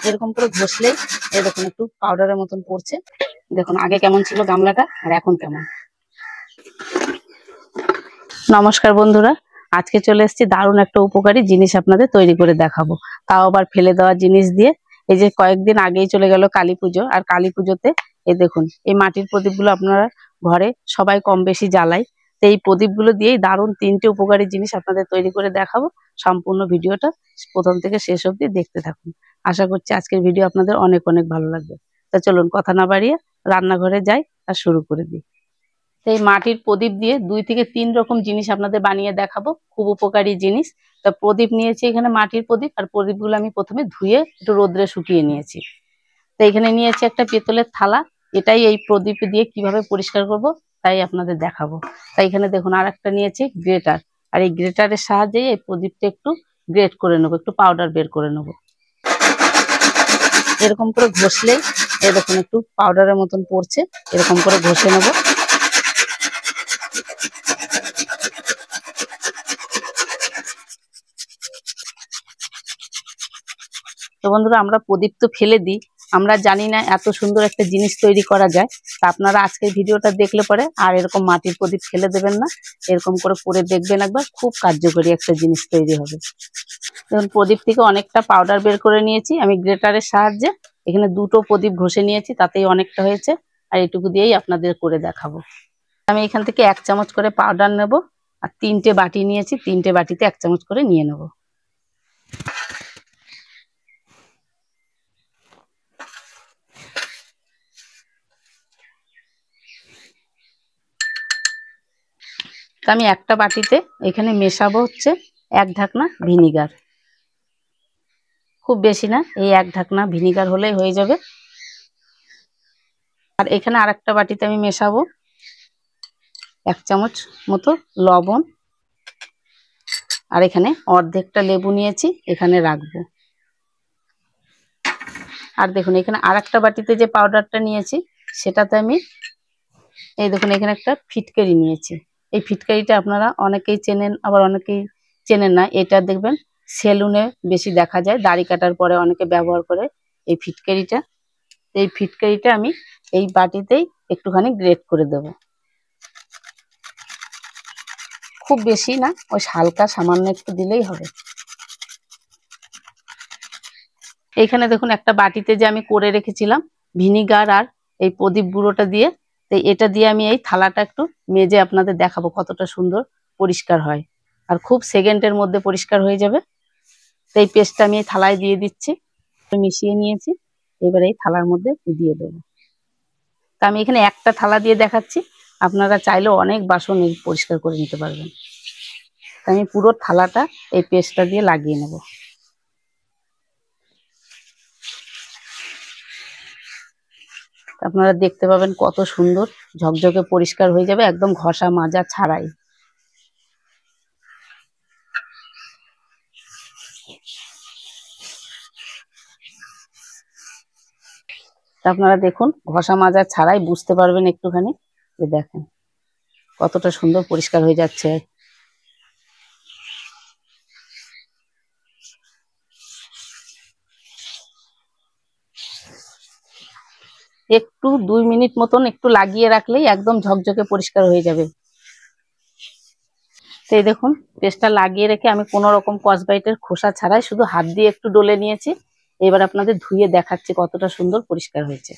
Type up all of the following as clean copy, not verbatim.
এরকম করে ঘষলেই এই দেখুন একটু পাউডারের মতন পড়ছে। দেখুন আগে কেমন ছিল গামলাটা আর এখন কেমন। নমস্কার বন্ধুরা, আজকে চলে এসেছি দারুণ একটা উপকারী জিনিস আপনাদের তৈরি করে দেখাবো, তাও আবার ফেলে দেওয়া জিনিস দিয়ে। এই যে কয়েকদিন আগেই চলে গেল কালী পুজো, আর কালী পুজোতে এই দেখুন এই মাটির প্রদীপগুলো আপনারা ঘরে সবাই কম বেশি জ্বালায়। তো এই প্রদীপগুলো দিয়েই দারুণ 3টে উপকারী জিনিস আপনাদের তৈরি করে দেখাবো। সম্পূর্ণ ভিডিওটা প্রথম থেকে শেষ অবধি দেখতে থাকুন। আশা করছি আজকের ভিডিও আপনাদের অনেক অনেক ভালো লাগবে। তা চলুন কথা না বাড়িয়ে রান্নাঘরে যাই আর শুরু করে দিই। এই মাটির প্রদীপ দিয়ে 2 থেকে 3 রকম জিনিস আপনাদের বানিয়ে দেখাবো, খুব উপকারী জিনিস। তা প্রদীপ নিয়েছি এখানে মাটির প্রদীপ, আর প্রদীপগুলো আমি প্রথমে ধুয়ে একটু রোদ্রে শুকিয়ে নিয়েছি। তো এখানে নিয়েছি একটা পেতলের থালা, এটাই এই প্রদীপ দিয়ে কিভাবে পরিষ্কার করব তাই আপনাদের দেখাবো। তাই এখানে দেখুন আর একটা নিয়েছি গ্রেটার, আর এই গ্রেটারের সাহায্যে এই প্রদীপটা একটু গ্রেট করে নেবো, একটু পাউডার বের করে নেবো। এরকম করে ঘষলেই এই দেখুন একটু পাউডারের মতন পড়ছে, এরকম করে ঘষে নেবো। তো বন্ধুরা, আমরা প্রদীপ তো ফেলে দিই, আমরা জানি না এত সুন্দর একটা জিনিস তৈরি করা যায়। তা আপনারা আজকের ভিডিওটা দেখলে পরে আর এরকম মাটির প্রদীপ ফেলে দেবেন না, এরকম করে দেখবেন একবার, খুব কার্যকরী একটা জিনিস তৈরি হবে। দেখুন প্রদীপ থেকে অনেকটা পাউডার বের করে নিয়েছি আমি গ্রেটারের সাহায্যে। এখানে 2টো প্রদীপ ঘষে নিয়েছি, তাতেই অনেকটা হয়েছে, আর এটুকু দিয়েই আপনাদের করে দেখাবো। আমি এখান থেকে 1 চামচ করে পাউডার নেব, আর 3টে বাটি নিয়েছি, 3টে বাটিতে 1 চামচ করে নিয়ে নেব। আমি একটা বাটিতে এখানে মেশাবো হচ্ছে 1 ঢাকনা ভিনিগার, খুব বেশি না, এই 1 ঢাকনা ভিনিগার হলেই হয়ে যাবে। আর এখানে আরেকটা বাটিতে আমি মেশাবো 1 চামচ মতো লবণ, আর এখানে অর্ধেকটা লেবু নিয়েছি, এখানে রাখবো। আর দেখুন এখানে আরেকটা বাটিতে যে পাউডারটা নিয়েছি সেটাতে আমি এই দেখুন এখানে একটা ফিটকারি নিয়েছি। এই ফিটকারিটা আপনারা অনেকেই চেনেন, আবার অনেকেই চেনেন না। এটা দেখবেন সেলুনে বেশি দেখা যায়, দাড়ি কাটার পরে অনেকে ব্যবহার করে এই ফিটকারিটা। এই ফিটকারিটা আমি এই বাটিতেই একটুখানি গ্রেট করে দেব, খুব বেশি না, ওই হালকা সামান্য একটু দিলেই হবে। এইখানে দেখুন একটা বাটিতে যে আমি করে রেখেছিলাম ভিনিগার আর এই প্রদীপ গুঁড়োটা দিয়ে, তো এটা দিয়ে আমি এই থালাটা একটু মেজে আপনাদের দেখাবো কতটা সুন্দর পরিষ্কার হয়, আর খুব সেকেন্ডের মধ্যে পরিষ্কার হয়ে যাবে। তো এই পেস্টটা আমি এই থালায় দিয়ে দিচ্ছি, মিশিয়ে নিয়েছি, এবারে এই থালার মধ্যে দিয়ে দেবো। তা আমি এখানে একটা থালা দিয়ে দেখাচ্ছি, আপনারা চাইলেও অনেক বাসন পরিষ্কার করে নিতে পারবেন। আমি পুরো থালাটা এই পেস্টটা দিয়ে লাগিয়ে নেব। আপনারা দেখতে পাবেন কত সুন্দর ঝকঝকে পরিষ্কার হয়ে যাবে, একদম ঘষা মাজা ছাড়াই। আপনারা দেখুন ঘষা মাজা ছাড়াই বুঝতে পারবেন একটুখানি, যে দেখেন কতটা সুন্দর পরিষ্কার হয়ে যাচ্ছে। একটু 2 মিনিট মতন একটু লাগিয়ে রাখলেই একদম ঝকঝকে পরিষ্কার হয়ে যাবে। তো এই দেখুন পেস্টটা লাগিয়ে রেখে আমি কোনো রকম কসবাইটের খোসা ছাড়াই শুধু হাত দিয়ে একটু ডলে নিয়েছি। এবার আপনাদের ধুয়ে দেখাচ্ছি কতটা সুন্দর পরিষ্কার হয়েছে।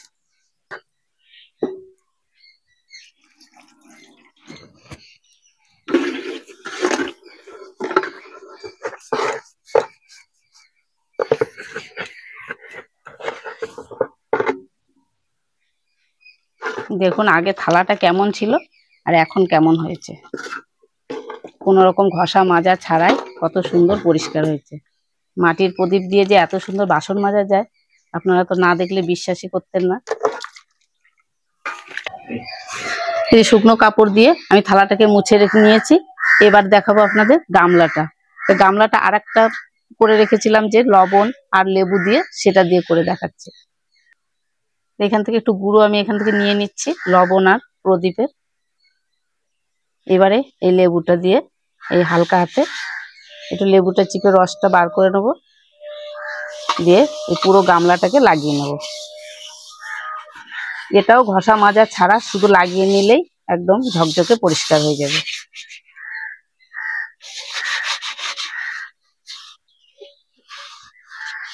দেখুন আগে থালাটা কেমন ছিল আর এখন কেমন হয়েছে, কোনো রকম ঘষা মাজা ছাড়াই কত সুন্দর পরিষ্কার হয়েছে। মাটির প্রদীপ দিয়ে যে এত সুন্দর বাসন মাজা যায় আপনারা তো না দেখলে বিশ্বাসই করতেন না। এই শুকনো কাপড় দিয়ে আমি থালাটাকে মুছে রেখে নিয়েছি। এবার দেখাবো আপনাদের গামলাটা। তো গামলাটা আরেকটা করে রেখেছিলাম যে লবণ আর লেবু দিয়ে, সেটা দিয়ে করে দেখাচ্ছি। এখান থেকে একটু গুঁড়ো আমি এখান থেকে নিয়ে নিচ্ছি, লবণ আর প্রদীপের। এবারে এই লেবুটা দিয়ে এই হালকা হাতে একটু লেবুটা চিপে রসটা বার করে নেব। দিয়ে এই পুরো গামলাটাকে লাগিয়ে নেব। এটাও ঘষা মাজা ছাড়া শুধু লাগিয়ে নিলেই একদম ঝকঝকে পরিষ্কার হয়ে যাবে।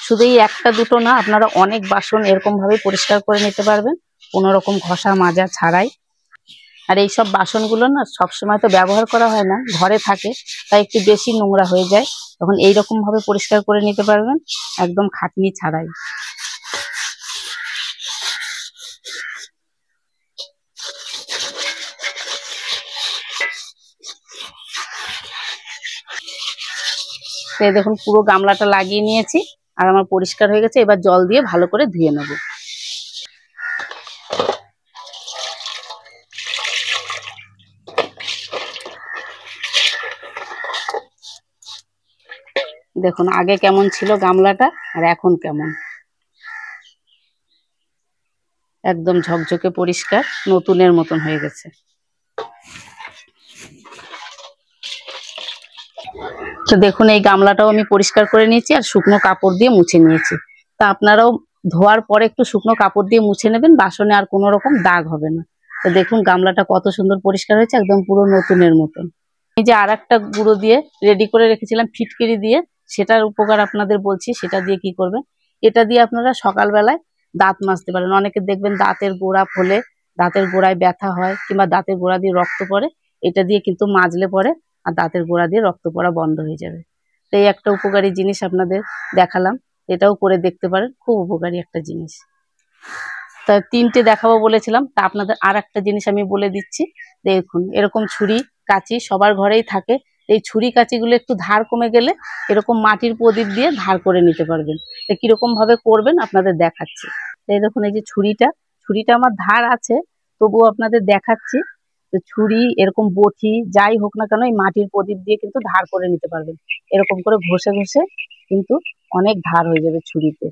শুধু এই একটা দুটো না, আপনারা অনেক বাসন এরকম ভাবে পরিষ্কার করে নিতে পারবেন কোনো রকম ঘষা মাজা ছাড়াই। আর এই সব বাসনগুলো না সবসময় তো ব্যবহার করা হয় না, ঘরে থাকে, তাই একটু বেশি নোংরা হয়ে যায়, তখন এইরকম ভাবে পরিষ্কার করে নিতে পারবেন একদম খাটনি ছাড়াই। তো দেখুন পুরো গামলাটা লাগিয়ে নিয়েছি আর আমার পরিষ্কার হয়ে গেছে। এবার জল দিয়ে ভালো করে ধুয়ে নেব। দেখুন আগে কেমন ছিল গামলাটা আর এখন কেমন, একদম ঝকঝকে পরিষ্কার নতুনের মতন হয়ে গেছে। তো দেখুন এই গামলাটাও আমি পরিষ্কার করে নিয়েছি আর শুকনো কাপড় দিয়ে মুছে নিয়েছি। তা আপনারাও ধোয়ার পরে একটু শুকনো কাপড় দিয়ে মুছে নেবেন, বাসনে আর কোনো রকম দাগ হবে না। তো দেখুন গামলাটা কত সুন্দর পরিষ্কার হয়েছে, একদম পুরো নতুনের মতন। এই যে আর একটা গুঁড়ো দিয়ে রেডি করে রেখেছিলাম ফিটকিরি দিয়ে, সেটার উপকার আপনাদের বলছি। সেটা দিয়ে কি করবেন, এটা দিয়ে আপনারা সকালবেলায় দাঁত মাজতে পারেন। অনেকে দেখবেন দাঁতের গোড়া ফোলে, দাঁতের গোড়ায় ব্যথা হয় কিংবা দাঁতের গোড়া দিয়ে রক্ত পড়ে, এটা দিয়ে কিন্তু মাজলে পরে আর দাঁতের গোড়া দিয়ে রক্ত পড়া বন্ধ হয়ে যাবে। তো এই একটা উপকারী জিনিস আপনাদের দেখালাম, এটাও করে দেখতে পারেন, খুব উপকারী একটা জিনিস। তা তিনটে দেখাবো বলেছিলাম, তা আপনাদের আর একটা জিনিস আমি বলে দিচ্ছি। দেখুন এরকম ছুরি কাঁচি সবার ঘরেই থাকে, এই ছুরি কাঁচিগুলো একটু ধার কমে গেলে এরকম মাটির প্রদীপ দিয়ে ধার করে নিতে পারবেন। তো কিরকম ভাবে করবেন আপনাদের দেখাচ্ছি। এই দেখুন এই যে ছুরিটা আমার ধার আছে, তবুও আপনাদের দেখাচ্ছি। তো ছুরি এরকম বটি যাই হোক না কেন, এই মাটির প্রদীপ দিয়ে কিন্তু ধার করে নিতে পারবেন। এরকম করে ঘষে ঘষে কিন্তু অনেক ধার হয়ে যাবে ছুরিতে,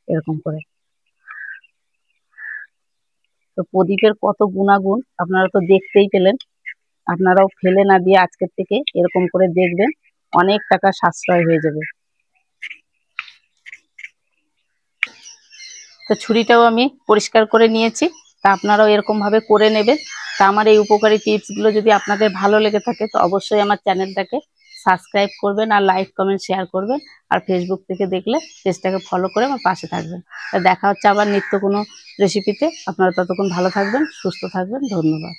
এরকম করে। তো প্রদীপের কত গুণাগুণ আপনারা তো দেখতেই পেলেন। আপনারাও ফেলে না দিয়ে আজকের থেকে এরকম করে দেখবেন, অনেক টাকা সাশ্রয় হয়ে যাবে। তো ছুরিটাও আমি পরিষ্কার করে নিয়েছি, তা আপনারাও এরকম ভাবে করে নেবেন। তা আমার এই উপকারী টিপসগুলো যদি আপনাদের ভালো লেগে থাকে তো অবশ্যই আমার চ্যানেলটাকে সাবস্ক্রাইব করবেন আর লাইক কমেন্ট শেয়ার করবেন। আর ফেসবুক থেকে দেখলে পেজটাকে ফলো করে আমার পাশে থাকবেন। তা দেখা হচ্ছে আবার নিত্য কোনো রেসিপিতে। আপনারা ততক্ষণ ভালো থাকবেন, সুস্থ থাকবেন। ধন্যবাদ।